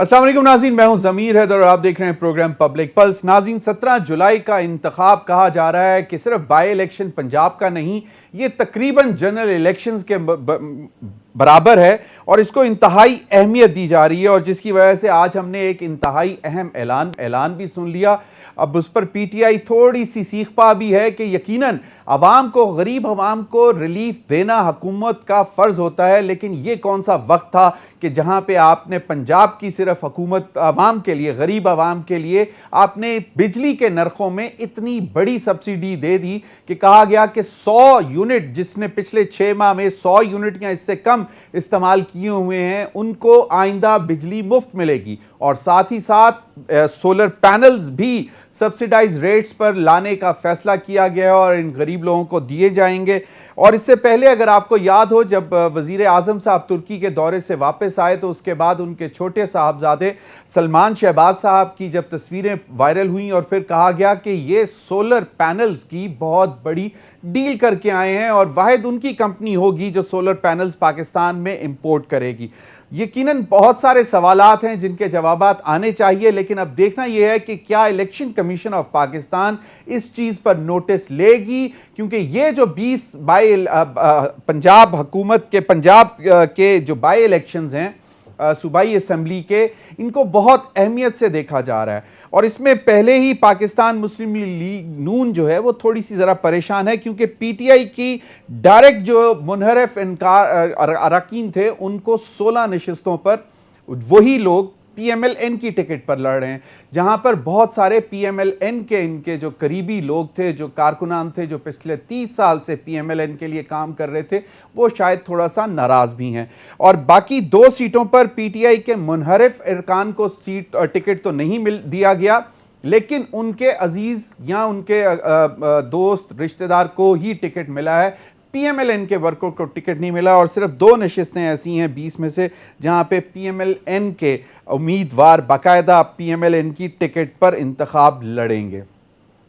अस्सलाम वालेकुम नाज़रीन, मैं हूं ज़मीर हैदर और आप देख रहे हैं प्रोग्राम पब्लिक पल्स। नाज़रीन, 17 जुलाई का इंतखाब कहा जा रहा है कि सिर्फ बाई इलेक्शन पंजाब का नहीं, ये तकरीबन जनरल इलेक्शंस के बराबर है और इसको इंतहाई अहमियत दी जा रही है। और जिसकी वजह से आज हमने एक इंतहाई अहम ऐलान भी सुन लिया। अब उस पर पीटीआई थोड़ी सी सीख पा भी है कि यकीनन अवाम को, गरीब अवाम को रिलीफ देना हुकूमत का फ़र्ज होता है, लेकिन ये कौन सा वक्त था कि जहां पे आपने पंजाब की सिर्फ हुकूमत अवाम के लिए, गरीब अवाम के लिए आपने बिजली के नरखों में इतनी बड़ी सब्सिडी दे दी कि कहा गया कि 100 यूनिट जिसने पिछले 6 माह में 100 यूनिट या इससे कम इस्तेमाल किए हुए हैं उनको आइंदा बिजली मुफ्त मिलेगी। और साथ ही साथ सोलर पैनल्स भी सब्सिडाइज रेट्स पर लाने का फैसला किया गया और इन गरीब लोगों को दिए जाएंगे। और इससे पहले अगर आपको याद हो, जब वजीर आजम साहब तुर्की के दौरे से वापस आए तो उसके बाद उनके छोटे साहबजादे सलमान शहबाज साहब की जब तस्वीरें वायरल हुई और फिर कहा गया कि ये सोलर पैनल्स की बहुत बड़ी डील करके आए हैं और वाहिद उनकी कंपनी होगी जो सोलर पैनल्स पाकिस्तान में इंपोर्ट करेगी। यकीनन बहुत सारे सवालात हैं जिनके जवाबात आने चाहिए, लेकिन अब देखना यह है कि क्या इलेक्शन कमीशन ऑफ पाकिस्तान इस चीज पर नोटिस लेगी, क्योंकि ये जो 20 पंजाब हुकूमत के, पंजाब के जो बाई इलेक्शंस हैं सूबाई असेंबली के, इनको बहुत अहमियत से देखा जा रहा है। और इसमें पहले ही पाकिस्तान मुस्लिम लीग नून जो है वो थोड़ी सी ज़रा परेशान है, क्योंकि पीटीआई की डायरेक्ट जो मुनहरफ अरकान थे उनको 16 नशिस्तों पर वही लोग पीएमएलएन की टिकट पर लड़ रहे हैं, जहां पर बहुत सारे पीएमएलएन के इनके जो करीबी लोग थे, जो कारकुनान थे, जो पिछले 30 साल से पीएमएलएन के लिए काम कर रहे थे, वो शायद थोड़ा सा नाराज भी हैं। और बाकी 2 सीटों पर पीटीआई के मुनहरिफ अरकान को टिकट तो नहीं दिया गया, लेकिन उनके अजीज या उनके दोस्त रिश्तेदार को ही टिकट मिला है। पीएमएलएन के वर्कर को टिकट नहीं मिला और सिर्फ 2 नशिस्तें ऐसी हैं 20 में से जहां पे पीएमएलएन के उम्मीदवार बाकायदा पीएमएलएन की टिकट पर इंतखाब लड़ेंगे।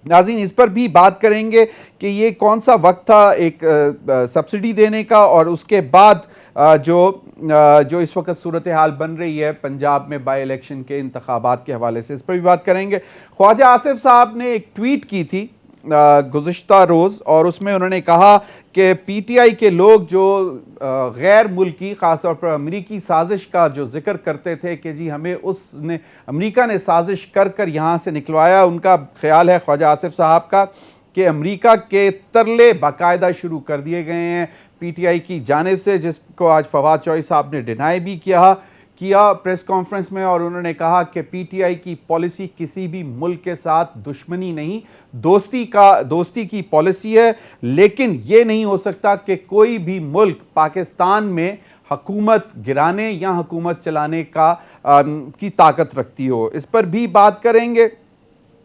नाज़रीन, इस पर भी बात करेंगे कि ये कौन सा वक्त था एक सब्सिडी देने का, और उसके बाद जो इस वक्त सूरत हाल बन रही है पंजाब में बाई इलेक्शन के इंतखाबात के हवाले से, इस पर भी बात करेंगे। ख्वाजा आसिफ साहब ने एक ट्वीट की थी गुज़िश्ता रोज़, और उसमें उन्होंने कहा कि पीटीआई के लोग जो गैर मुल्की, ख़ासतौर पर अमरीकी साजिश का जो जिक्र करते थे कि जी हमें अमरीका ने साजिश कर कर यहाँ से निकलवाया, उनका ख्याल है ख्वाजा आसिफ साहब का कि अमरीका के तरले बाकायदा शुरू कर दिए गए हैं पीटीआई की जानिब से, जिसको आज फवाद चौधरी साहब ने डिनाई भी किया प्रेस कॉन्फ्रेंस में। और उन्होंने कहा कि पीटीआई की पॉलिसी किसी भी मुल्क के साथ दुश्मनी नहीं, दोस्ती की पॉलिसी है, लेकिन यह नहीं हो सकता कि कोई भी मुल्क पाकिस्तान में हुकूमत गिराने या हुकूमत चलाने की ताकत रखती हो। इस पर भी बात करेंगे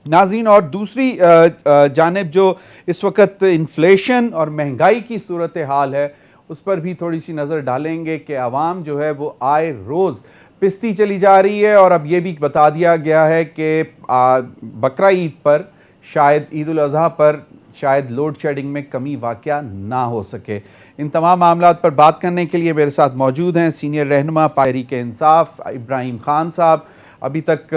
नाज़रीन। और दूसरी जानिब जो इस वक्त इन्फ्लेशन और महंगाई की सूरत हाल है उस पर भी थोड़ी सी नज़र डालेंगे कि आवाम जो है वो आए रोज़ पिसती चली जा रही है। और अब ये भी बता दिया गया है कि बकरा ईद पर, शायद ईद उल अज़हा पर शायद लोड शेडिंग में कमी वाक़या ना हो सके। इन तमाम मामलात पर बात करने के लिए मेरे साथ मौजूद हैं सीनियर रहनुमा तहरीक इंसाफ इब्राहिम खान साहब। अभी तक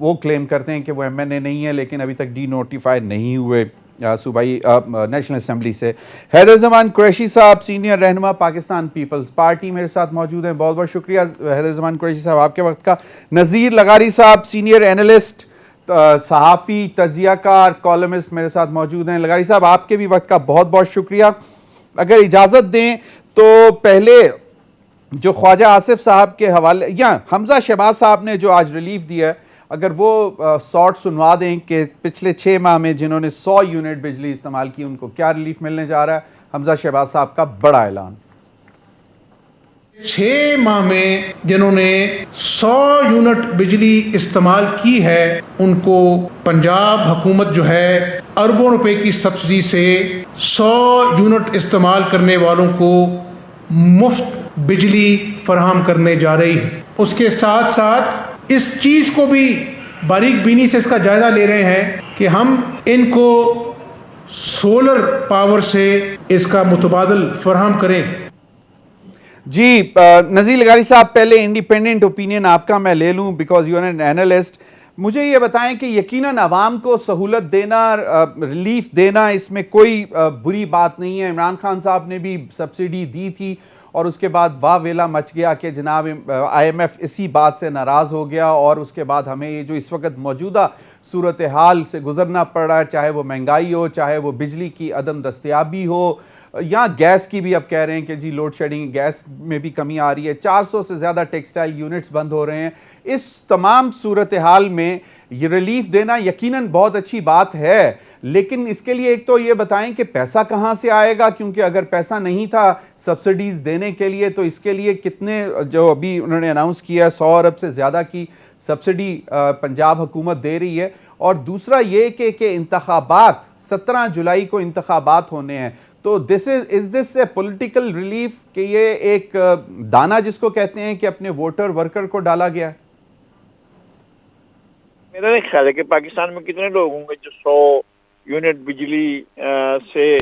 वो क्लेम करते हैं कि वो MNA नहीं है, लेकिन अभी तक डी-नोटिफाई नहीं हुए सूबाई नेशनल असेंबली से। हैदर ज़मान कुरैशी साहब, सीनियर रहनुमा पाकिस्तान पीपल्स पार्टी, मेरे साथ मौजूद हैं। बहुत बहुत शुक्रिया हैदर ज़मान कुरैशी साहब आपके वक्त का। नज़ीर लगारी साहब, सीनियर एनालिस्ट, सहाफ़ी, तजियाकार, कॉलमिस्ट, मेरे साथ मौजूद हैं। लगारी साहब, आपके भी वक्त का बहुत बहुत शुक्रिया। अगर इजाज़त दें तो पहले जो ख्वाजा आसिफ साहब के हवाले, या हमजा शहबाज साहब ने जो आज रिलीफ दिया है, अगर वो शॉर्ट सुनवा दें कि पिछले 6 माह में जिन्होंने 100 यूनिट बिजली इस्तेमाल की उनको क्या रिलीफ मिलने जा रहा है। हमजा शहबाज साहब का बड़ा ऐलान। 6 माह में जिन्होंने 100 यूनिट बिजली इस्तेमाल की है उनको पंजाब हुकूमत जो है अरबों रुपए की सब्सिडी से 100 यूनिट इस्तेमाल करने वालों को मुफ्त बिजली फराहम करने जा रही है। उसके साथ साथ इस चीज को भी बारीक बीनी से इसका जायजा ले रहे हैं कि हम इनको सोलर पावर से इसका मुतबादल फराहम करें। जी नज़ीर लगारी साहब, पहले इंडिपेंडेंट ओपिनियन आपका मैं ले लूं because you are an analyst. मुझे ये बताएं कि यकीनन आवाम को सहूलत देना, रिलीफ देना, इसमें कोई बुरी बात नहीं है। इमरान खान साहब ने भी सब्सिडी दी थी और उसके बाद वाह वेला मच गया कि जनाब IMF इसी बात से नाराज़ हो गया और उसके बाद हमें ये जो इस वक्त मौजूदा सूरत हाल से गुजरना पड़ रहा है, चाहे वो महंगाई हो, चाहे वो बिजली की अदम दस्तयाबी हो, या गैस की भी अब कह रहे हैं कि जी लोड शेडिंग, गैस में भी कमी आ रही है, 400 से ज़्यादा टेक्सटाइल यूनिट्स बंद हो रहे हैं। इस तमाम सूरत हाल में ये रिलीफ देना यकीनन बहुत अच्छी बात है, लेकिन इसके लिए एक तो ये बताएं कि पैसा कहाँ से आएगा, क्योंकि अगर पैसा नहीं था सब्सिडीज़ देने के लिए तो इसके लिए कितने, जो अभी उन्होंने अनाउंस किया 100 अरब से ज़्यादा की सब्सिडी पंजाब हुकूमत दे रही है। और दूसरा ये कि इंतखाबात 17 जुलाई को इंतखाबात होने हैं, तो is this A political relief कि ये एक दाना जिसको कहते हैं कि अपने वोटर वर्कर को डाला गया है? मेरा नहीं ख्याल है कि पाकिस्तान में कितने लोग होंगे जो 100 यूनिट बिजली से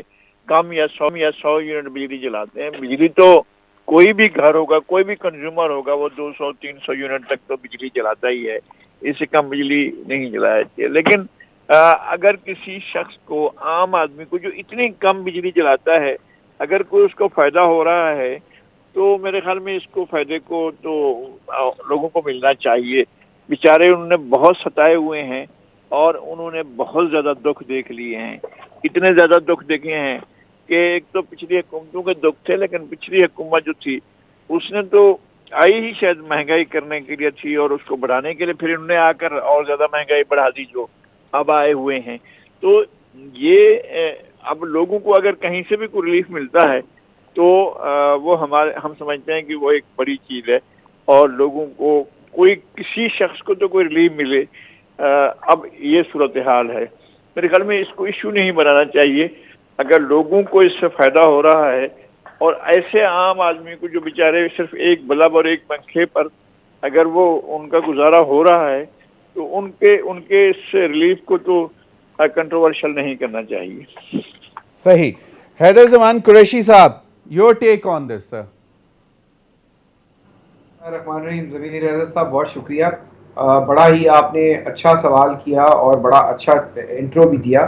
कम या 100 यूनिट बिजली जलाते हैं। बिजली तो कोई भी घर होगा, कोई भी कंज्यूमर होगा, वो 200-300 यूनिट तक तो बिजली जलाता ही है, इससे कम बिजली नहीं जलाया चाहिए। लेकिन अगर किसी शख्स को, आम आदमी को जो इतनी कम बिजली जलाता है, अगर कोई उसको फायदा हो रहा है तो मेरे ख्याल में इसको फायदे को तो लोगों को मिलना चाहिए। बेचारे उन्होंने बहुत सताए हुए हैं और उन्होंने बहुत ज्यादा दुख देख लिए हैं, इतने ज्यादा दुख देखे हैं कि एक तो पिछली हुकूमतों के दुख थे, लेकिन पिछली हुकूमत जो थी उसने तो आई ही शायद महंगाई करने के लिए थी और उसको बढ़ाने के लिए, फिर उन्होंने आकर और ज्यादा महंगाई बढ़ा दी जो अब आए हुए हैं। तो ये अब लोगों को अगर कहीं से भी कोई रिलीफ मिलता है तो वो हम समझते हैं कि वो एक बड़ी चीज है और लोगों को, कोई किसी शख्स को तो कोई रिलीफ मिले। अब ये सूरत हाल है, मेरे ख्याल में इसको इश्यू नहीं बनाना चाहिए। अगर लोगों को इससे फायदा हो रहा है और ऐसे आम आदमी को जो बेचारे सिर्फ एक बल्ब और एक पंखे पर अगर वो उनका गुजारा हो रहा है तो उनके इस रिलीफ को तो कंट्रोवर्शियल नहीं करना चाहिए। सही। Haider Zaman Qureshi sahab, your take on this sir. Rehman Rahim, ज़मीनी रज़ा साहब बहुत शुक्रिया। बड़ा ही आपने अच्छा सवाल किया और बड़ा अच्छा इंट्रो भी दिया।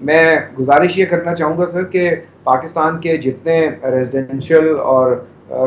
मैं गुजारिश ये करना चाहूँगा सर कि पाकिस्तान के जितने रेजिडेंशियल और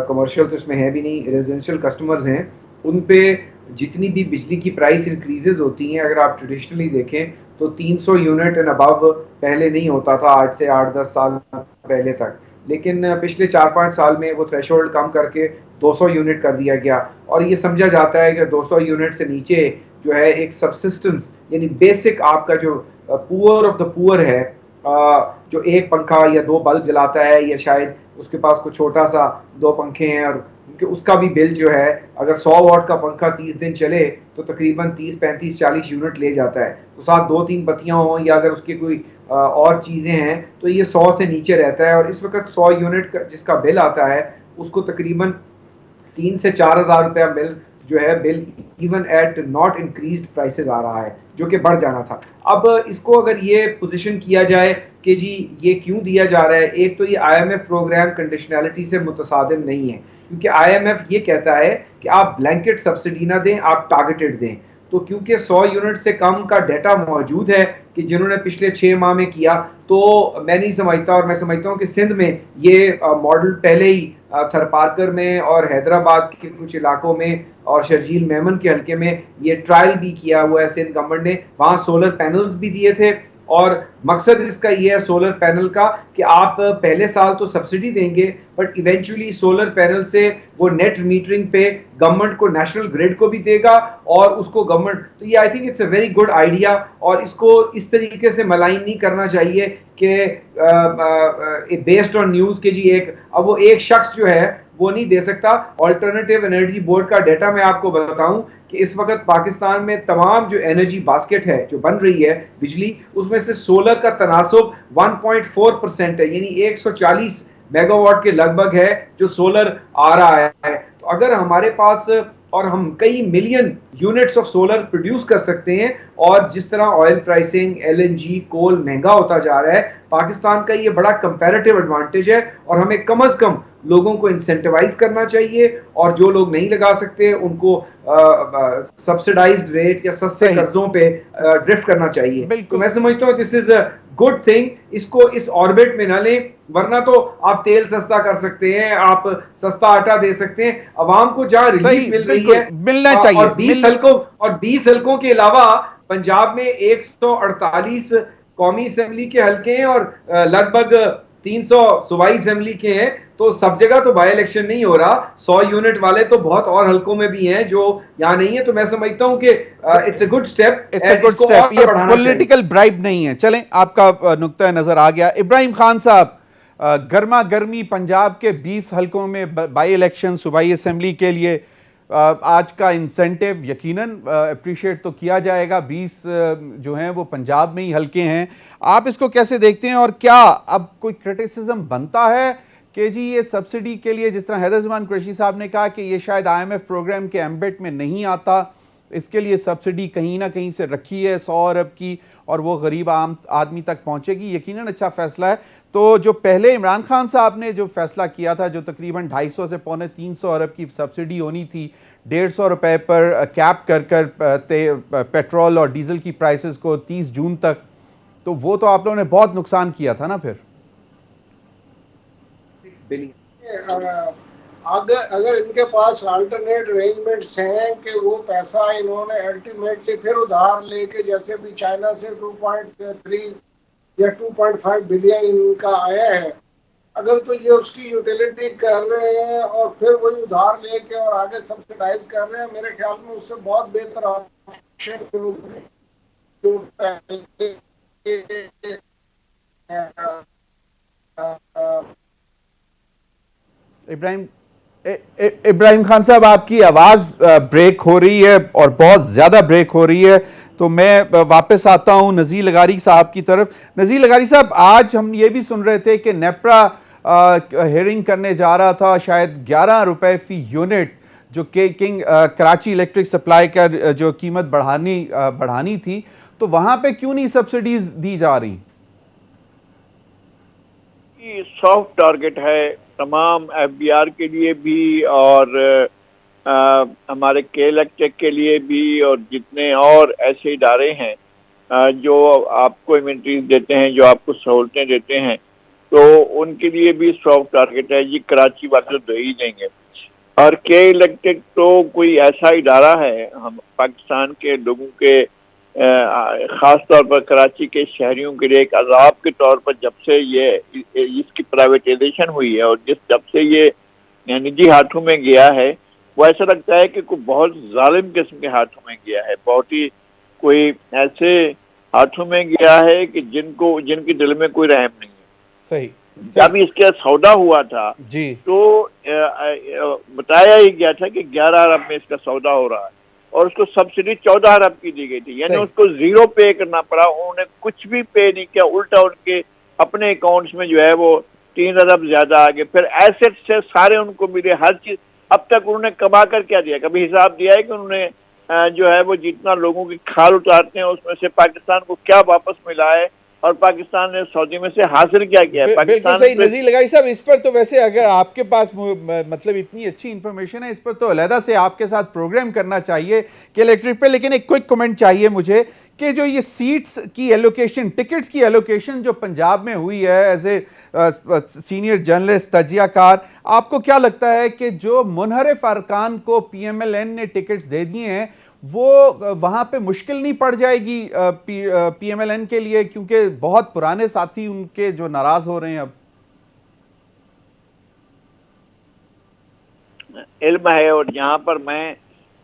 कमर्शियल तो इसमें है भी नहीं, रेजिडेंशियल कस्टमर्स हैं, उन पे जितनी भी बिजली की प्राइस इंक्रीजेज होती हैं, अगर आप ट्रेडिशनली देखें तो 300 यूनिट एंड अबव पहले नहीं होता था, आज से 8-10 साल पहले तक। लेकिन पिछले 4-5 साल में वो थ्रेशोल्ड कम करके 200 यूनिट कर दिया गया और ये समझा जाता है कि 200 यूनिट से नीचे जो है एक सबसिस्टेंस यानी बेसिक आपका जो पुअर ऑफ द पुअर है, जो एक पंखा या 2 बल्ब जलाता है या शायद उसके पास कुछ छोटा सा 2 पंखे हैं और उसका भी बिल जो है, अगर 100 वाट का पंखा 30 दिन चले तो तकरीबन 30-35-40 यूनिट ले जाता है। तो साथ 2-3 बत्तियां हों या अगर उसकी कोई और चीज़ें हैं तो ये 100 से नीचे रहता है। और इस वक्त 100 यूनिट का जिसका बिल आता है उसको तकरीबन 3 से 4 हज़ार रुपया बिल जो है, bill even at not increased prices आ रहा है, जो कि बढ़ जाना था। अब इसको अगर ये पोजीशन किया जाए कि जी ये क्यों दिया जा रहा है, एक तो ये IMF प्रोग्राम कंडीशनैलिटी से मुतसादिम नहीं है, क्योंकि IMF ये कहता है कि आप ब्लैंकेट सब्सिडी ना दें, आप टारगेटेड दें। तो क्योंकि 100 यूनिट से कम का डाटा मौजूद है कि जिन्होंने पिछले 6 माह में किया, तो मैं नहीं समझता, और मैं समझता हूँ कि सिंध में ये मॉडल पहले ही थरपारकर में और हैदराबाद के कुछ इलाकों में और शर्जील मेमन के हल्के में ये ट्रायल भी किया हुआ है सिंध गवर्नमेंट ने। वहाँ सोलर पैनल्स भी दिए थे और मकसद इसका ये है सोलर पैनल का कि आप पहले साल तो सब्सिडी देंगे बट इवेंचुअली सोलर पैनल से वो नेट मीटरिंग पे गवर्नमेंट को, नेशनल ग्रिड को भी देगा और उसको गवर्नमेंट, तो ये I think it's a very good idea. और इसको इस तरीके से मलाइन नहीं करना चाहिए कि बेस्ड ऑन न्यूज़ के जी अब वो एक शख्स जो है वो नहीं दे सकता। ऑल्टरनेटिव एनर्जी बोर्ड का डाटा मैं आपको बताऊं कि इस वक्त पाकिस्तान में तमाम जो एनर्जी बास्केट है जो बन रही है बिजली, उसमें से सोलर का तनासुब 1.4% है, यानी 140 मेगावाट के लगभग है जो सोलर आ रहा है। तो अगर हमारे पास और हम कई million units of solar produce कर सकते हैं। और जिस तरह ऑयल प्राइसिंग, LNG, कोल महंगा होता जा रहा है, पाकिस्तान का ये बड़ा कंपैरेटिव एडवांटेज है और हमें कम से कम लोगों को इंसेंटिवाइज करना चाहिए और जो लोग नहीं लगा सकते उनको सब्सिडाइज्ड रेट या सस्ते कर्जों पे ड्रिफ्ट करना चाहिए। तो मैं समझता हूँ this is a good thing. इसको इस ऑर्बिट में ना लें, वरना तो आप तेल सस्ता कर सकते हैं, आप सस्ता आटा दे सकते हैं, अवाम को जहां रिलीफ मिल रही है मिलना चाहिए। और 20 हल्कों के अलावा पंजाब में 148 कौमी असेंबली के हल्के हैं और लगभग 300 सूबाई असेंबली के हैं। तो सब जगह तो बाय इलेक्शन नहीं हो रहा, 100 यूनिट वाले तो बहुत और हल्कों में भी हैं जो यहाँ नहीं है। तो मैं समझता हूं कि इट्स अ गुड स्टेप, ये पॉलिटिकल ब्राइब नहीं है। चलें, आपका नुक्ता नजर आ गया। इब्राहिम खान साहब, गर्मा गर्मी पंजाब के 20 हल्कों में बाई इलेक्शन सूबाई असेंबली के लिए आज का इंसेंटिव यकीनन अप्रिशिएट तो किया जाएगा। 20 जो हैं वो पंजाब में ही हल्के हैं। आप इसको कैसे देखते हैं और क्या अब कोई क्रिटिसिज्म बनता है कि जी ये सब्सिडी के लिए, जिस तरह हैदरजमान कुरैशी साहब ने कहा कि ये शायद IMF प्रोग्राम के एम्बिट में नहीं आता, इसके लिए सब्सिडी कहीं ना कहीं से रखी है 100 अरब की और वो गरीब आम आदमी तक पहुंचेगी, यकीनन अच्छा फैसला है। तो जो पहले इमरान खान साहब ने जो फैसला किया था, जो तकरीबन 250 से पौने 300 अरब की सब्सिडी होनी थी, 150 रुपए पर कैप कर पेट्रोल और डीजल की प्राइसेस को 30 जून तक, तो वो तो आप लोगों ने बहुत नुकसान किया था ना। फिर अगर इनके पास अल्टरनेट अरेंजमेंट्स हैं कि वो पैसा इन्होंने अल्टीमेटली फिर उधार लेके, जैसे भी चाइना से 2.3 या 2.5 बिलियन इनका आया है, अगर तो ये उसकी यूटिलिटी कर रहे हैं और फिर वही उधार लेके और आगे सब्सिडाइज कर रहे हैं, मेरे ख्याल में उससे बहुत बेहतर ऑप्शन जो इब्राहिम खान साहब, आपकी आवाज ब्रेक हो रही है और बहुत ज्यादा ब्रेक हो रही है, तो मैं वापस आता हूं नज़ीर लगारी साहब की तरफ। नज़ीर लगारी साहब, आज हम ये भी सुन रहे थे कि नेप्रा हेयरिंग करने जा रहा था, शायद 11 रुपए फी यूनिट जो किंग कराची इलेक्ट्रिक सप्लाई का जो कीमत बढ़ानी थी, तो वहां पे क्यों नहीं सब्सिडीज दी जा रही? सॉफ्ट टारगेट है तमाम FBR के लिए भी और हमारे के इलेक्ट्रिक के लिए भी और जितने और ऐसे इदारे हैं जो आपको इन्वेंट्रीज देते हैं, जो आपको सहूलतें देते हैं, तो उनके लिए भी सॉफ्ट टारगेट है। ये कराची वाले दे ही देंगे। और के इलेक्ट्रिक तो कोई ऐसा इदारा है, हम पाकिस्तान के लोगों के खास तौर पर कराची के शहरियों के लिए एक अजाब के तौर पर जब से ये इसकी प्राइवेटाइजेशन हुई है और जब से ये निजी हाथों में गया है, वो ऐसा लगता है कि कोई बहुत जालिम किस्म के हाथों में गया है, बहुत ही कोई ऐसे हाथों में गया है कि जिनके दिल में कोई रहम नहीं है। सही। जब इसका सौदा हुआ था जी, तो बताया ही गया था कि 11 अरब में इसका सौदा हो रहा है और उसको सब्सिडी 14 अरब की दी गई थी, यानी उसको 0 पे करना पड़ा। उन्होंने कुछ भी पे नहीं किया, उल्टा उनके अपने अकाउंट्स में जो है वो 3 अरब ज्यादा आ गए। फिर एसेट से सारे उनको मिले, हर चीज। अब तक उन्होंने कमा कर क्या दिया? कभी हिसाब दिया है कि उन्होंने जो है वो जितना लोगों की खाल उतारते हैं उसमें से पाकिस्तान को क्या वापस मिला है और पाकिस्तान ने सऊदी में से हासिल क्या किया है? बिल्कुल सही नज़ीर लगारी साहब, इस पर तो वैसे अगर आपके पास मतलब इतनी अच्छी इंफॉर्मेशन है, इस पर तो अलहदा से आपके साथ प्रोग्राम करना चाहिए कि इलेक्ट्रिक पे। लेकिन एक क्विक कमेंट चाहिए मुझे कि जो ये सीट्स की एलोकेशन, टिकट्स की एलोकेशन जो पंजाब में हुई है, एज ए सीनियर जर्नलिस्ट तजियाकार, आपको क्या लगता है कि जो मुनहरिफ अरकान को PMLN ने टिकट्स दे दिए हैं, वो वहां पे मुश्किल नहीं पड़ जाएगी PMLN के लिए, क्योंकि बहुत पुराने साथी उनके जो नाराज हो रहे हैं? अब इल्म है और यहाँ पर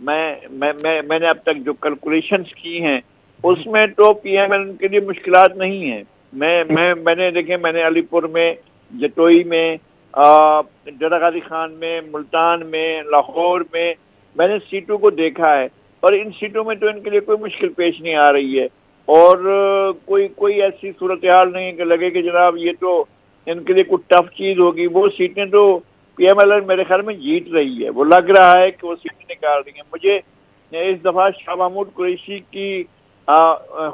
मैंने अब तक जो कैलकुलेशंस की हैं उसमें तो PMLN के लिए मुश्किलात नहीं है। मैंने अलीपुर में, जटोई में, डरा गाजी खान में, मुल्तान में, लाहौर में मैंने सीटों को देखा है और इन सीटों में तो इनके लिए कोई मुश्किल पेश नहीं आ रही है और कोई ऐसी सूरत हाल नहीं कि लगे कि जनाब ये तो इनके लिए कुछ टफ चीज होगी। वो सीटें तो PMLN मेरे ख्याल में जीत रही है, वो लग रहा है कि वो सीटें निकाल रही है। मुझे इस दफा शाह महमूद कुरैशी की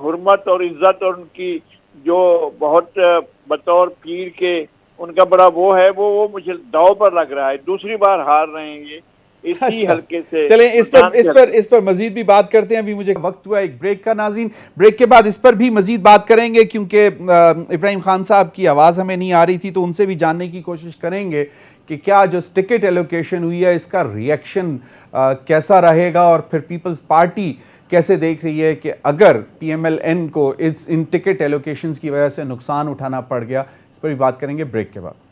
हुर्मत और इज्जत और उनकी जो बहुत बतौर पीर के उनका बड़ा वो है, वो मुझे दाव पर लग रहा है। दूसरी बार हार रहे हैं ये इसी अच्छा, हल्के से। चलें इस पर मजीद भी बात करते हैं। अभी मुझे वक्त हुआ एक ब्रेक का नाज़रीन, ब्रेक के बाद इस पर भी मजीद बात करेंगे, क्योंकि इब्राहिम खान साहब की आवाज़ हमें नहीं आ रही थी, तो उनसे भी जानने की कोशिश करेंगे कि क्या जो टिकट एलोकेशन हुई है इसका रिएक्शन कैसा रहेगा, और फिर पीपल्स पार्टी कैसे देख रही है कि अगर PMLN को इन टिकट एलोकेशंस की वजह से नुकसान उठाना पड़ गया। इस पर भी बात करेंगे ब्रेक के बाद।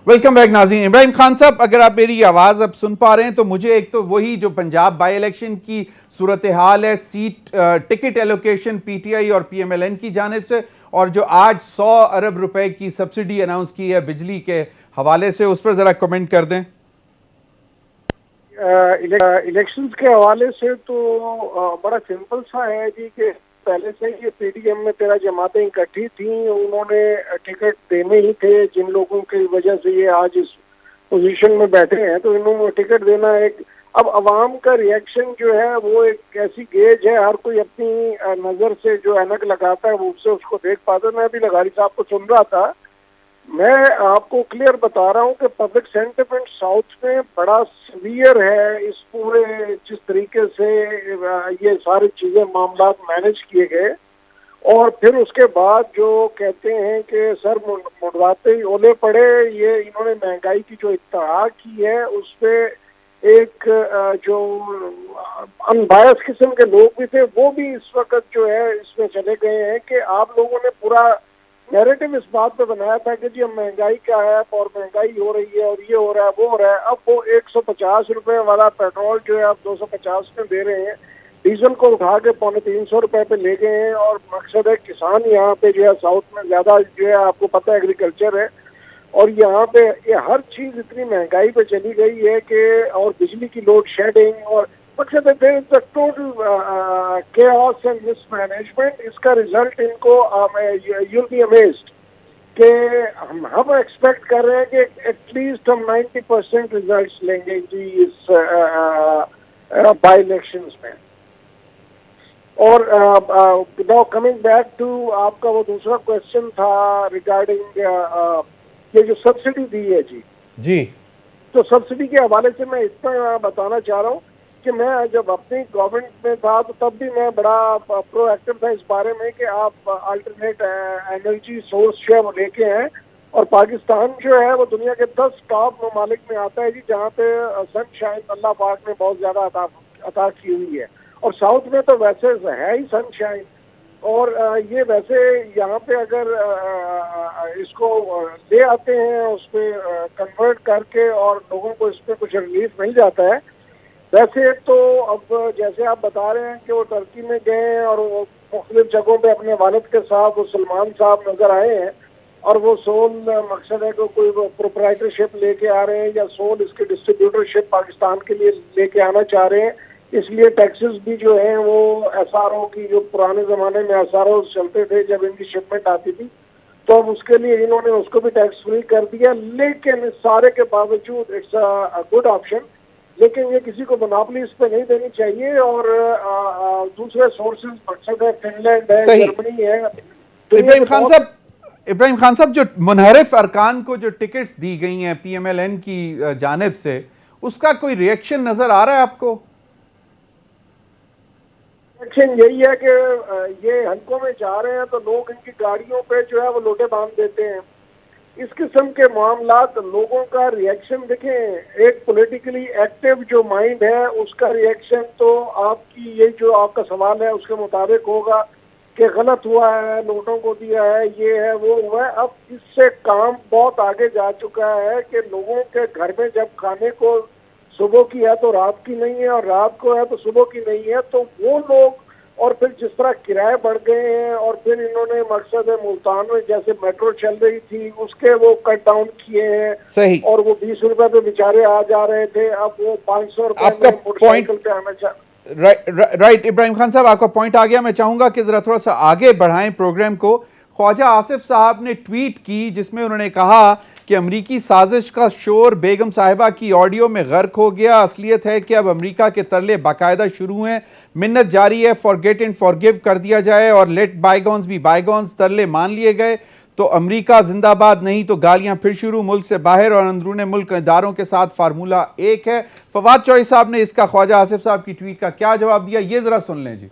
वेलकम बैक नाज़रीन। इब्राहिम खान साहब, अगर आप मेरी आवाज़ अब सुन पा रहे हैं तो मुझे एक तो वही जो पंजाब बाई इलेक्शन की सूरत हाल है, सीट टिकट एलोकेशन PTI और PMLN की जानिब से, और जो आज 100 अरब रुपए की सब्सिडी अनाउंस की है बिजली के हवाले से, उस पर ज़रा कमेंट कर दें। इलेक्शंस के हवाले से तो बड़ा सिंपल सा है जी कि पहले से ये PDM में 13 जमातें इकट्ठी थी, उन्होंने टिकट देने ही थे जिन लोगों की वजह से ये आज इस पोजीशन में बैठे हैं, तो इन्होंने टिकट देना एक। अब अवाम का रिएक्शन जो है वो एक ऐसी गेज है, हर कोई अपनी नज़र से जो ऐनक लगाता है वो उससे उसको देख पाता है। मैं अभी लगारी साहब को सुन रहा था, मैं आपको क्लियर बता रहा हूँ कि पब्लिक सेंटिमेंट साउथ में बड़ा सीवियर है। इस पूरे जिस तरीके से ये सारी चीजें मामला मैनेज किए गए, और फिर उसके बाद जो कहते हैं कि सर मुंडवाते ही ओले पड़े, ये इन्होंने महंगाई की जो इत्तहा की है उस पे एक जो अनबायस किस्म के लोग भी थे वो भी इस वक्त जो है इसमें चले गए हैं कि आप लोगों ने पूरा नैरेटिव इस बात पे बनाया था कि जी हम महंगाई क्या है और महंगाई हो रही है और ये हो रहा है वो हो रहा है। अब वो 150 रुपए वाला पेट्रोल जो है आप 250 में दे रहे हैं, डीजल को उठा के 350 रुपए पे ले गए हैं। और मकसद है किसान यहाँ पे जो है साउथ में ज्यादा जो है आपको पता है एग्रीकल्चर है, और यहाँ पे ये हर चीज इतनी महंगाई पे चली गई है कि, और बिजली की लोड शेडिंग, और मकसद है टोटल chaos एंड मिसमैनेजमेंट। इसका रिजल्ट इनको you'll be amazed कि हम एक्सपेक्ट कर रहे हैं कि एटलीस्ट हम 90% रिजल्ट्स लेंगे जी इस बाई इलेक्शंस में। और नाउ कमिंग बैक टू आपका वो दूसरा क्वेश्चन था रिगार्डिंग ये जो सब्सिडी दी है जी, तो सब्सिडी के हवाले से मैं इतना बताना चाह रहा हूँ कि मैं जब अपनी गवर्नमेंट में था तो तब भी मैं बड़ा प्रोएक्टिव था इस बारे में कि आप अल्टरनेट एनर्जी सोर्स जो है वो लेके हैं। और पाकिस्तान जो है वो दुनिया के 10 टॉप ममालिक में आता है जी जहाँ पे सनशाइन अल्लाह पाक ने बहुत ज्यादा अता की हुई है, और साउथ में तो वैसे है ही सनशाइन। और ये वैसे यहाँ पे अगर इसको ले आते हैं उस पर कन्वर्ट करके और लोगों को इस पर कुछ रिलीफ मिल जाता है। वैसे तो अब जैसे आप बता रहे हैं कि वो टर्की में गए और वो मुख्तलिफ जगहों पे अपने वालिद के साथ वो सलमान साहब नजर आए हैं, और वो सोल मकसद है कि कोई प्रोप्राइटरशिप लेके आ रहे हैं या सोल इसकी डिस्ट्रीब्यूटरशिप पाकिस्तान के लिए लेके आना चाह रहे हैं। इसलिए टैक्सेस भी जो है वो SRO की, जो पुराने जमाने में SRO चलते थे जब इनकी शिपमेंट आती थी, तो अब उसके लिए इन्होंने उसको भी टैक्स फ्री कर दिया। लेकिन इस सारे के बावजूद इट्स अ गुड ऑप्शन, लेकिन ये किसी को मोनोपोली इस पे नहीं देनी चाहिए। और दूसरे सोर्सेज मकसद है फिनलैंड है, जर्मनी है। इब्राहिम खान साहब, जो मुनहरिफ अरकान को जो टिकट्स दी गई हैं PMLN की जानिब से, उसका कोई रिएक्शन नजर आ रहा है आपको? रिएक्शन यही है कि ये हल्कों में जा रहे हैं तो लोग इनकी गाड़ियों पे जो है वो लोटे बांध देते हैं। इस किस्म के मामलात लोगों का रिएक्शन देखें, एक पॉलिटिकली एक्टिव जो माइंड है उसका रिएक्शन तो आपकी ये जो आपका सवाल है उसके मुताबिक होगा कि गलत हुआ है, नोटों को दिया है, ये है वो हुआ है। अब इससे काम बहुत आगे जा चुका है कि लोगों के घर में जब खाने को सुबह की है तो रात की नहीं है, और रात को है तो सुबह की नहीं है, तो वो लोग और फिर जिस तरह किराए बढ़ गए हैं, और फिर इन्होंने मकसद है मुल्तान में जैसे मेट्रो चल रही थी उसके वो कट डाउन किए हैं। सही। और वो 20 रुपए पे बेचारे आ जा रहे थे, अब वो 500 रुपए आपका में मोटरसाइकिल पे आना चाह। राइट इब्राहिम खान साहब, आपका पॉइंट आ गया। मैं चाहूंगा कि जरा थोड़ा सा आगे बढ़ाएं प्रोग्राम को। ख्वाजा आसिफ साहब ने ट्वीट की जिसमें उन्होंने कहा कि अमरीकी साजिश का शोर बेगम साहिबा की ऑडियो में गर्क हो गया। असलियत है कि अब अमरीका के तरले बाकायदा शुरू हैं। मिन्नत जारी है, फॉरगेट एंड फॉरगिव कर दिया जाए और लेट बायगॉन्स बी बायगॉन्स। तरले मान लिए गए तो अमरीका जिंदाबाद, नहीं तो गालियां फिर शुरू। मुल्क से बाहर और अंदरूने मुल्क इदारों के साथ फार्मूला एक है। फवाद चौधरी साहब ने इसका ख्वाजा आसिफ साहब की ट्वीट का क्या जवाब दिया, ये जरा सुन लें जी।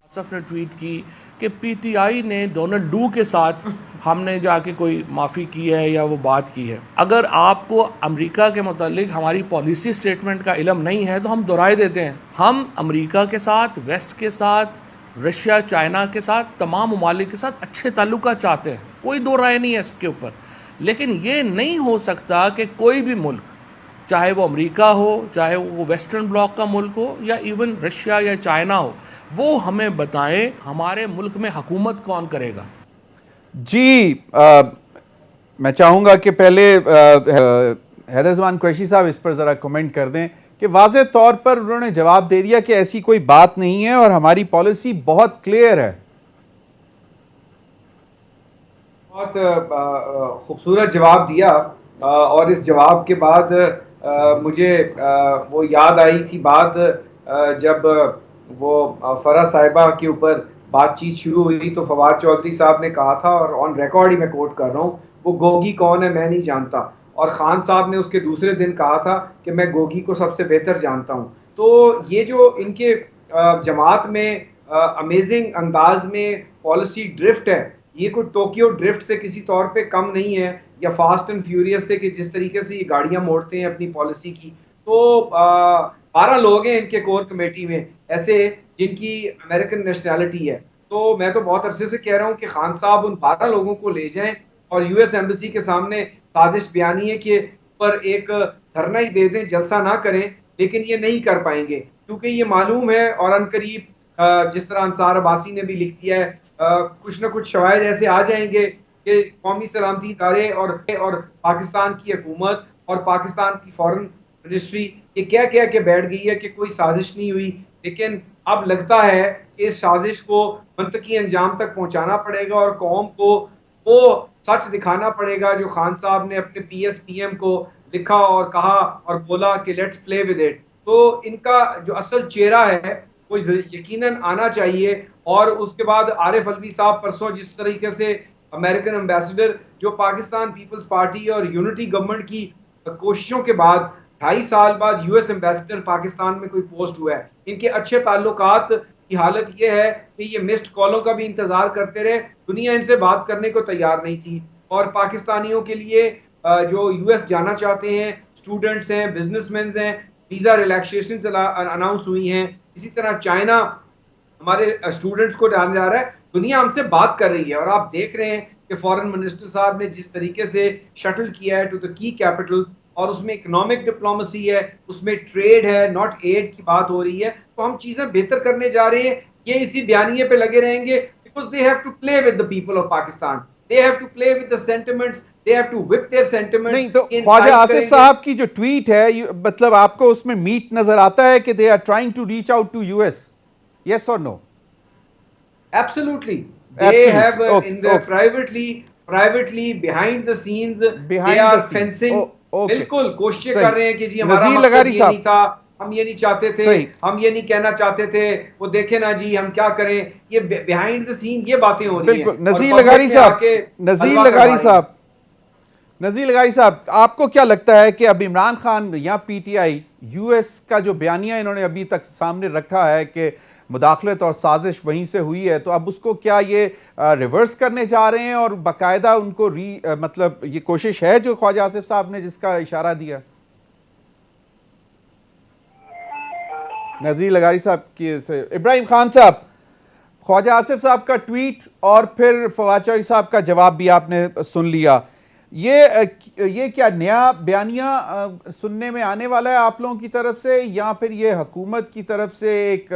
आसिफ ने ट्वीट की कि पीटीआई ने डोनाल्ड लू के साथ हमने जाके कोई माफ़ी की है या वो बात की है। अगर आपको अमेरिका के मुतालिक हमारी पॉलिसी स्टेटमेंट का इल्म नहीं है तो हम दोहराए देते हैं। हम अमेरिका के साथ, वेस्ट के साथ, रशिया, चाइना के साथ, तमाम ममालिक के साथ अच्छे ताल्लुकात चाहते हैं, कोई दो राय नहीं है इसके ऊपर। लेकिन ये नहीं हो सकता कि कोई भी मुल्क, चाहे वो अमेरिका हो, चाहे वो वेस्टर्न ब्लॉक का मुल्क हो या इवन रशिया या चाइना हो, वो हमें बताएं हमारे मुल्क में हुकूमत कौन करेगा। जी मैं चाहूंगा कि पहले हैदर ज़मान कुरैशी साहब इस पर ज़रा कमेंट कर दें कि वाज़े तौर पर उन्होंने जवाब दे दिया कि ऐसी कोई बात नहीं है और हमारी पॉलिसी बहुत क्लियर है। बहुत खूबसूरत जवाब दिया और इस जवाब के बाद मुझे वो याद आई थी बात जब वो फरा साहिबा के ऊपर बातचीत शुरू हुई तो फवाद चौधरी साहब ने कहा था, और ऑन रिकॉर्ड ही मैं कोट कर रहा हूँ, वो गोगी कौन है मैं नहीं जानता। और खान साहब ने उसके दूसरे दिन कहा था कि मैं गोगी को सबसे बेहतर जानता हूँ। तो ये जो इनके जमात में अमेजिंग अंदाज में पॉलिसी ड्रिफ्ट है, ये कोई टोक्यो ड्रिफ्ट से किसी तौर पे कम नहीं है, या फास्ट एंड फ्यूरियस से कि जिस तरीके से ये गाड़ियां मोड़ते हैं अपनी पॉलिसी की। तो 12 लोग हैं इनके कोर कमेटी में ऐसे जिनकी अमेरिकन नेशनैलिटी है। तो मैं तो बहुत अरसे से कह रहा हूँ कि खान साहब उन 12 लोगों को ले जाएं और यूएस एम्बेसी के सामने साजिश बयानी है कि पर एक धरना ही दे दें, जलसा ना करें। लेकिन ये नहीं कर पाएंगे क्योंकि ये मालूम है, और अनकरीब जिस तरह अंसार अब्बासी ने भी लिख दिया है, कुछ ना कुछ शवायद ऐसे आ जाएंगे कि कौमी सलामती इदारे और पाकिस्तान की हुकूमत और पाकिस्तान की फॉरेन मिनिस्ट्री ये क्या कह के बैठ गई है कि कोई साजिश नहीं हुई। लेकिन अब लगता है कि इस साजिश को मंतकी अंजाम तक पहुंचाना पड़ेगा और कौम को वो सच दिखाना पड़ेगा जो खान साहब ने अपने पीएम को लिखा और कहा और बोला कि लेट्स प्ले विद इट। तो इनका जो असल चेहरा है वो यकीनन आना चाहिए। और उसके बाद आरिफ अलवी साहब परसों जिस तरीके से अमेरिकन एम्बेसडर, जो पाकिस्तान पीपल्स पार्टी और यूनिटी गवर्नमेंट की कोशिशों के बाद 2.5 साल बाद यूएस एम्बेसडर पाकिस्तान में कोई पोस्ट हुआ है, इनके अच्छे ताल्लुकात की हालत ये है कि ये मिस्ड कॉलों का भी इंतजार करते रहे, दुनिया इनसे बात करने को तैयार नहीं थी। और पाकिस्तानियों के लिए जो यूएस जाना चाहते हैं, स्टूडेंट्स हैं, बिजनेसमैन हैं, वीजा रिलैक्सेशन अनाउंस हुई हैं। इसी तरह चाइना हमारे स्टूडेंट्स को डालने जा रहा है। दुनिया हमसे बात कर रही है और आप देख रहे हैं कि फॉरेन मिनिस्टर साहब ने जिस तरीके से शटल किया है टू द की कैपिटल्स, और उसमें इकोनॉमिक डिप्लोमेसी है, उसमें ट्रेड है, नॉट एड की बात हो रही है। तो हम चीजें बेहतर करने जा रहे हैं। ये इसी बयानिए पे लगे रहेंगे because they have to play with the people of Pakistan, they have to play with the sentiments, they have to whip their sentiments. नहीं तो ख्वाजा आसिफ साहब की जो ट्वीट है, मतलब आपको उसमें मीट नजर आता है कि they are trying to reach out to US, yes और no? Absolutely. They have in the privately behind the scenes they are fencing. बिल्कुल कोशिश कर रहे हैं कि जी हमारा मकसद ये नहीं था, हम ये नहीं चाहते थे, हम ये नहीं कहना चाहते थे, वो देखे ना जी हम क्या करें। ये बिहाइंड द सीन ये बातें हो रही हैं। नज़ीर लगारी साहब, आपको क्या लगता है कि अब इमरान खान या पीटीआई, यूएस का जो बयानिया इन्होंने अभी तक सामने रखा है कि मुदाखलत और साजिश वहीं से हुई है, तो अब उसको क्या ये रिवर्स करने जा रहे हैं और बाकायदा उनको मतलब ये कोशिश है जो ख्वाजा आसिफ साहब ने जिसका इशारा दिया? नज़ीर लगारी साहब की से इब्राहिम खान साहब, ख्वाजा आसिफ साहब का ट्वीट और फिर फवाद चौधरी साहब का जवाब भी आपने सुन लिया। ये क्या नया बयानिया सुनने में आने वाला है आप लोगों की तरफ से, या फिर ये हुकूमत की तरफ से एक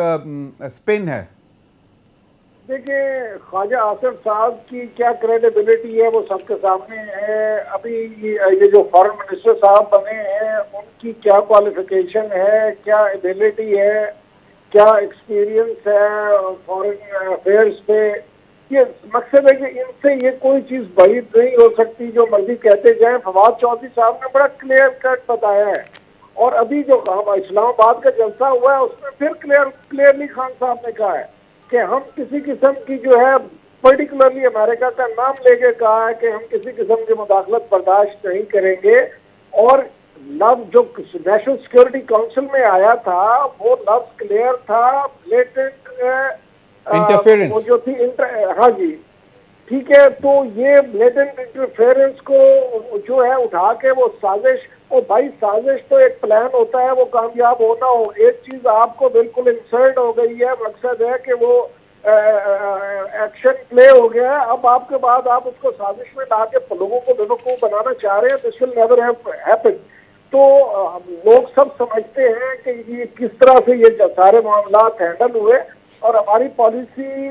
स्पिन है? देखिए, ख्वाजा आसिफ साहब की क्या क्रेडिबिलिटी है वो सबके सामने है। अभी ये जो फॉरेन मिनिस्टर साहब बने हैं उनकी क्या क्वालिफिकेशन है, क्या एबिलिटी है, क्या एक्सपीरियंस है फॉरेन अफेयर्स पे। ये मकसद है कि इनसे ये कोई चीज बाहिर नहीं हो सकती, जो मर्जी कहते जाए। फवाद चौधरी साहब ने बड़ा क्लियर कट बताया है, और अभी जो इस्लामाबाद का जलसा हुआ है उसमें फिर क्लियरली खान साहब ने कहा है कि हम किसी किस्म की जो है, पर्टिकुलरली अमेरिका का नाम लेके कहा है कि हम किसी किस्म की मुदाखलत बर्दाश्त नहीं करेंगे। और लफ्ज जो नेशनल सिक्योरिटी काउंसिल में आया था वो लफ्ज क्लियर था, ब्लेटेंट इंटरफेरेंस वो जो थी हाँ जी, ठीक है। तो ये ब्लेटेंट इंटरफेरेंस को जो है उठा के वो साजिश, और भाई साजिश तो एक प्लान होता है, वो कामयाब होना हो। एक चीज आपको बिल्कुल इंसर्ट हो गई है, मकसद है कि वो एक्शन प्ले हो गया है। अब आपके बाद आप उसको साजिश में ला के लोगों को बेवकूफ बनाना चाह रहे हैं। This will never happen. तो लोग सब समझते हैं कि ये किस तरह से ये सारे मामला हैंडल हुए, और हमारी policy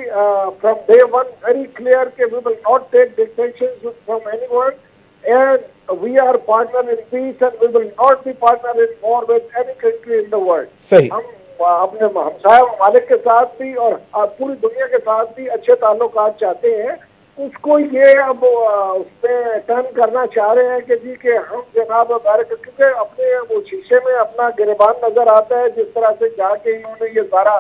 from day one very clear कि we will not take dictation from anyone, and we are partner in peace and we will not be partner in war with any country in the world. सही। हम अपने हमसाया ममालिक के साथ भी और पूरी दुनिया के साथ भी अच्छे ताल्लुकात चाहते हैं। उसको ये अब उसमें टर्न करना चाह रहे हैं कि जी कि हम जनाब अमेरिका, क्योंकि अपने वो शीशे में अपना गिरबान नजर आता है जिस तरह से जाके इन्होंने ये सारा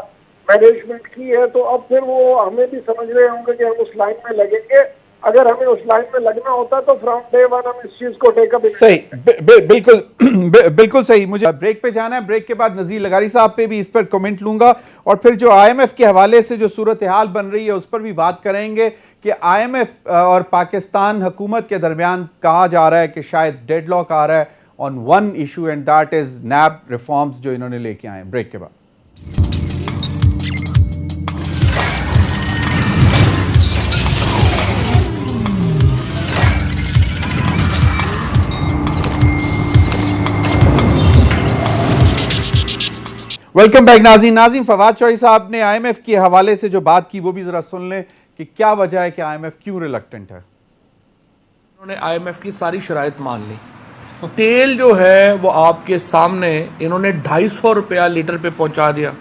मैनेजमेंट की है। तो अब फिर वो हमें भी समझ रहे होंगे कि हम उस लाइन में लगेंगे। अगर हमें उस लाइन में लगना होता तो फ्रॉम डे वन हम इस चीज को टेकअप। सही, बिल्कुल बिल्कुल सही। मुझे ब्रेक पे जाना है, ब्रेक के बाद नज़ीर लगारी साहब पे भी इस पर कमेंट लूंगा, और फिर जो IMF के हवाले से जो सूरत हाल बन रही है उस पर भी बात करेंगे कि IMF और पाकिस्तान हुकूमत के दरमियान कहा जा रहा है कि शायद डेडलॉक आ रहा है on one issue, and that is NAB reforms जो इन्होंने लेके आए। ब्रेक के बाद वेलकम बैक। नाज़रीन, फवाद चौधरी साहब ने IMF के हवाले से जो बात की वो भी जरा सुन लें कि क्या वजह है कि IMF क्यों रिलक्टेंट है। उन्होंने IMF की सारी शराइत मान ली। तेल जो है वो आपके सामने इन्होंने 250 रुपया लीटर पे पहुंचा दिया,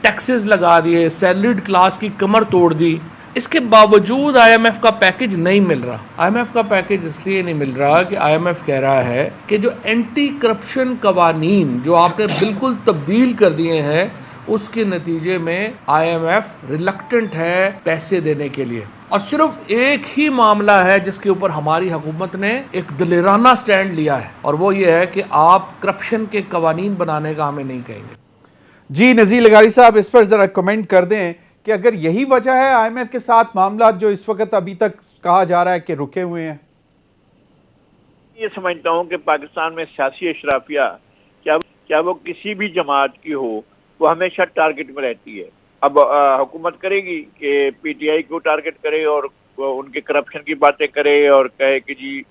टैक्सेस लगा दिए, सैलरीड क्लास की कमर तोड़ दी। इसके बावजूद IMF का पैकेज नहीं मिल रहा। IMF का पैकेज इसलिए नहीं मिल रहा कि IMF कह रहा है कि जो एंटी करप्शन कवानीन जो आपने बिल्कुल तब्दील कर दिए हैं उसके नतीजे में IMF रिलक्टेंट है पैसे देने के लिए। और सिर्फ एक ही मामला है जिसके ऊपर हमारी हुकूमत ने एक दिलेराना स्टैंड लिया है, और वो ये है कि आप करप्शन के कवानीन बनाने का हमें नहीं कहेंगे। जी नज़ीर लगारी साहब, इस पर जरा कमेंट कर दें कि अगर यही वजह है IMF के साथ मामला जो इस वक्त अभी तक कहा जा रहा है कि रुके हुए हैं। ये समझता हूँ कि पाकिस्तान में सियासी अशराफिया क्या वो किसी भी जमात की हो, वो हमेशा टारगेट में रहती है। अब हुकूमत करेगी कि PTI को टारगेट करे और उनके करप्शन की बातें करे और कहे कि जी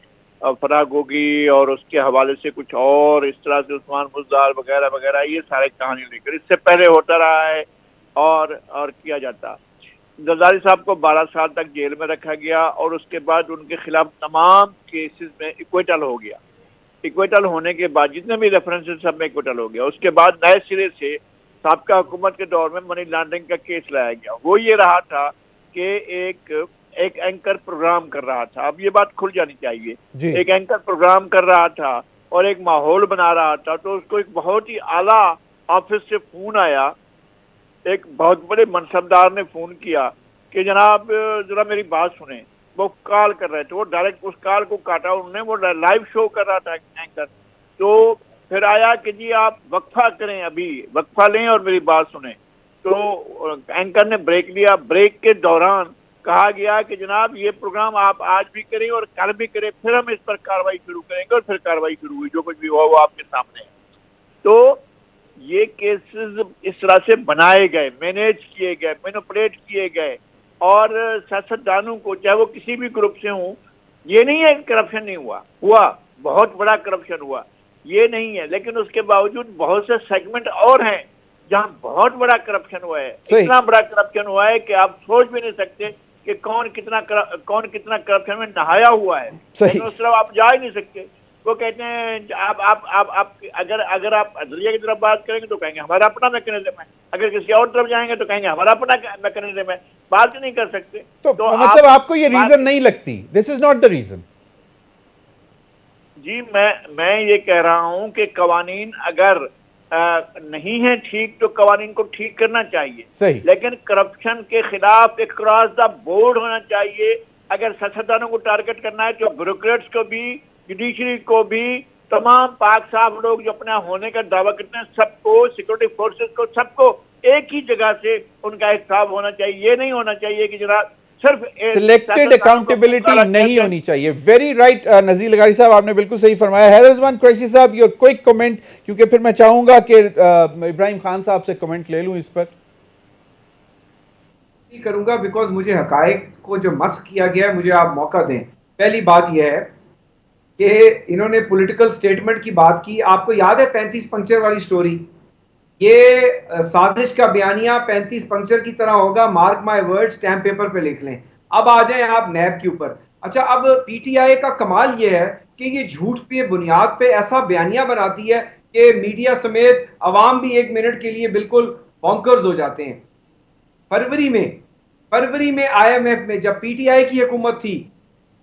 फराग होगी, और उसके हवाले से कुछ और इस तरह से उस्मान बुज़दार वगैरह वगैरह, ये सारे कहानी लेकर इससे पहले होता रहा है और किया जाता। जरदारी साहब को 12 साल तक जेल में रखा गया और उसके बाद उनके खिलाफ तमाम केसेस में इक्वेटल हो गया। इक्वेटल होने के बाद जितने भी रेफरेंसेस सब में इक्वेटल हो गया। उसके बाद नए सिरे से साबका हुकूमत के दौर में मनी लॉन्ड्रिंग का केस लाया गया। वो ये रहा था कि एक एंकर प्रोग्राम कर रहा था। अब ये बात खुल जानी चाहिए। एक एंकर प्रोग्राम कर रहा था और एक माहौल बना रहा था, तो उसको एक बहुत ही आला ऑफिस से फोन आया, एक बहुत बड़े मनसबदार ने फोन किया कि जनाब जरा मेरी बात सुने। वो कॉल कर रहे थे, वो डायरेक्ट उस कॉल को काटा उन्होंने, वो लाइव शो कर रहा था एंकर। तो फिर आया कि जी आप वक्फा करें, अभी वक्फा लें और मेरी बात सुने। तो एंकर ने ब्रेक लिया। ब्रेक के दौरान कहा गया कि जनाब ये प्रोग्राम आप आज भी करें और कल भी करें, फिर हम इस पर कार्रवाई शुरू करेंगे। और फिर कार्रवाई शुरू हुई, जो कुछ भी हुआ वो आपके सामने है। तो ये केसेस इस तरह से बनाए गए, मैनेज किए गए, मैनिपुलेट किए गए, और सियासतदानों को, चाहे वो किसी भी ग्रुप से हों, ये नहीं है करप्शन नहीं हुआ, बहुत बड़ा करप्शन हुआ, ये नहीं है। लेकिन उसके बावजूद बहुत से सेगमेंट और हैं जहां बहुत बड़ा करप्शन हुआ है। इतना बड़ा करप्शन हुआ है कि आप सोच भी नहीं सकते कि कौन कितना करप्शन में नहाया हुआ है। लेकिन उस तरफ आप जा ही नहीं सकते। वो कहते हैं आप अगर आप अदलिया की तरफ बात करेंगे तो कहेंगे हमारा अपना मैकेनिज्म है, अगर किसी और तरफ जाएंगे तो कहेंगे हमारा अपना मैकेनिज्म है, बात नहीं कर सकते। तो मतलब आपको ये रीजन नहीं लगती? This is not the reason. जी मैं ये कह रहा हूं कि कवानीन अगर नहीं है ठीक तो कवानीन को ठीक करना चाहिए, सही। लेकिन करप्शन के खिलाफ एक क्रॉस द बोर्ड होना चाहिए। अगर सियासतदानों को टारगेट करना है तो ब्यूरोक्रेट्स को भी, जुडिशरी को भी, तमाम पाक साहब लोग जो अपना होने का दावा करते हैं सबको, सिक्योरिटी फोर्सेस को, सबको एक ही जगह से उनका हिसाब होना चाहिए। ये नहीं होना चाहिए कि जरा सिर्फ सिलेक्टेड अकाउंटेबिलिटी नहीं होनी चाहिए। वेरी राइट नजीर लगारी साहब, आपने बिल्कुल सही फरमाया। हैदर ज़मान Qureshi sahab, your quick comment, क्योंकि फिर मैं चाहूंगा कि इब्राहिम खान साहब से कमेंट ले लूं इस पर। करूंगा बिकॉज मुझे हकायक को जो मस्क किया गया है मुझे आप मौका दें। पहली बात यह है कि इन्होंने पॉलिटिकल स्टेटमेंट की बात की। आपको याद है 35 पंक्चर वाली स्टोरी? ये साजिश का बयानिया 35 पंक्चर की तरह होगा, mark my word, stamp paper पे लिख लें। अब आ जाएं आप नैब के ऊपर। अच्छा, अब पीटीआई का कमाल ये है कि ये झूठ पे बुनियाद पे ऐसा बयानिया बनाती है कि मीडिया समेत अवाम भी एक मिनट के लिए बिल्कुल बॉन्कर्स हो जाते हैं। फरवरी में IMF में जब पीटीआई की हुकूमत थी,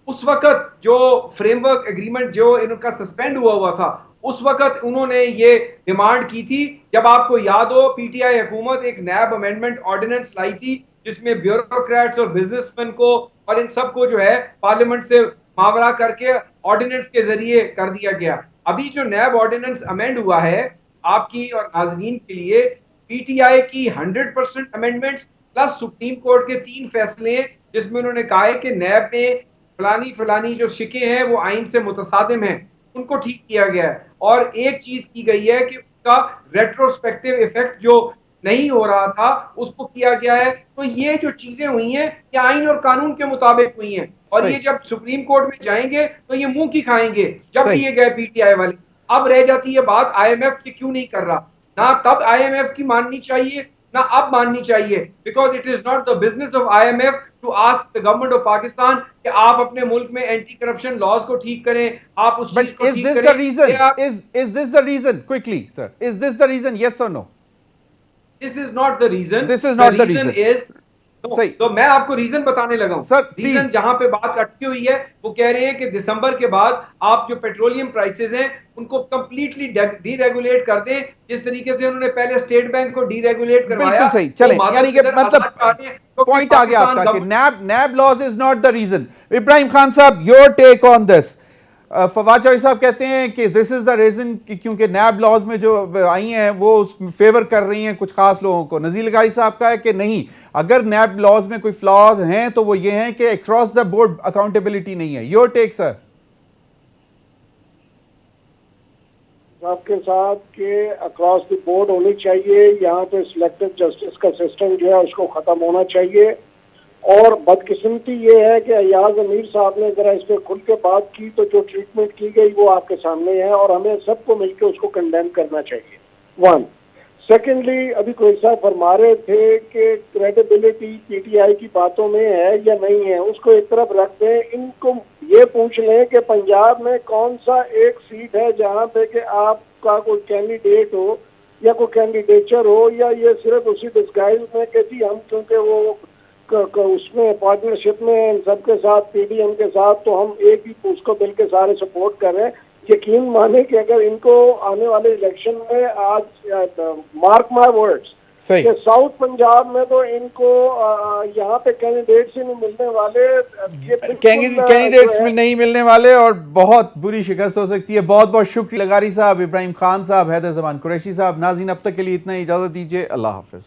उस वक्त जो फ्रेमवर्क एग्रीमेंट जो इनका सस्पेंड हुआ था, उस वक्त उन्होंने ये डिमांड की थी। जब आपको याद हो, पीटीआई हुकूमत एक नैब अमेंडमेंट ऑर्डिनेंस लाई थी जिसमें ब्यूरोक्रेट्स और बिजनेसमैन को और इन सबको जो है पार्लियामेंट से मावरा करके ऑर्डिनेंस के जरिए कर दिया गया। अभी जो नैब ऑर्डिनेंस अमेंड हुआ है आपकी और नाजरीन के लिए, पीटीआई की 100% अमेंडमेंट्स प्लस सुप्रीम कोर्ट के 3 फैसले हैं जिसमें उन्होंने कहा है कि नैब में फलानी जो शिकें हैं वो आइन से मुतसादिम हैं, उनको ठीक किया गया है। और एक चीज की गई है कि उसका रेट्रोस्पेक्टिव इफेक्ट जो नहीं हो रहा था उसको किया गया है। तो ये जो चीजें हुई हैं ये आइन और कानून के मुताबिक हुई हैं, और ये जब सुप्रीम कोर्ट में जाएंगे तो ये मुंह की खाएंगे जब भी ये गए पीटीआई वाले। अब रह जाती है बात IMF की क्यों नहीं कर रहा। ना तब IMF की माननी चाहिए ना अब माननी चाहिए, because it is not the business of IMF to ask the government of Pakistan कि आप अपने मुल्क में एंटी करप्शन लॉज को ठीक करें, आप उस चीज को ठीक करें। Is this the reason? Quickly, sir. Is this the reason? Yes or no? This is not the reason. This is not the reason. तो मैं आपको रीजन बताने लगा हूं। सर, रीजन जहां पे बात अटकी हुई है वो कह रहे हैं कि दिसंबर के बाद आप जो पेट्रोलियम प्राइसेस हैं उनको कंप्लीटली डीरेगुलेट कर दें, जिस तरीके से उन्होंने पहले स्टेट बैंक को डीरेगुलेट करवाया। बिल्कुल सही। चलें, यानी कि मतलब पॉइंट आ गया आपका कि NAB laws is not the reason. Ibrahim Khan sahab, your take on this. Fawad Chaudhry sahab कहते हैं कि दिस इज द रीजन क्योंकि नैब लॉज में जो आई हैं वो फेवर कर रही हैं कुछ खास लोगों को। नजीर लगारी साहब का है कि नहीं, अगर नैब लॉज में कोई फ्लॉज हैं तो वो ये हैं कि अक्रॉस द बोर्ड अकाउंटेबिलिटी नहीं है। Your take sir. आपके साथ के अक्रॉस द बोर्ड होनी चाहिए। यहाँ पे सिलेक्टिव जस्टिस का सिस्टम जो है उसको खत्म होना चाहिए। और बदकिस्मती ये है कि अयाज अमीर साहब ने जरा इस पर खुल के बात की तो जो ट्रीटमेंट की गई वो आपके सामने है और हमें सबको मिलकर उसको कंडेम करना चाहिए। 1 सेकेंडली, अभी कोई साहब फरमा रहे थे कि क्रेडिबिलिटी पीटीआई की बातों में है या नहीं है, उसको एक तरफ रख दें। इनको ये पूछ लें कि पंजाब में कौन सा एक सीट है जहाँ पे कि आपका कोई कैंडिडेट हो या कोई कैंडिडेचर हो, या ये सिर्फ उसी डिस्गाइज में कि जी हम क्योंकि वो उसमें पार्टनरशिप में सबके साथ पीडीएम के साथ तो हम एक ही उसको बिल के सारे सपोर्ट कर रहे हैं। यकीन माने कि अगर इनको आने वाले इलेक्शन में आज मार्क माय वर्ड्स कि साउथ पंजाब में तो इनको यहाँ पे कैंडिडेट्स ही नहीं मिलने वाले, कैंडिडेट्स में नहीं मिलने वाले और बहुत बुरी शिकस्त हो सकती है। बहुत बहुत शुक्रिया लगारी साहब, इब्राहिम खान साहब, हैदर ज़मान कुरैशी साहब। नाज़रीन, अब तक के लिए इतना ही, इजाजत दीजिए। अल्लाह हाफिज।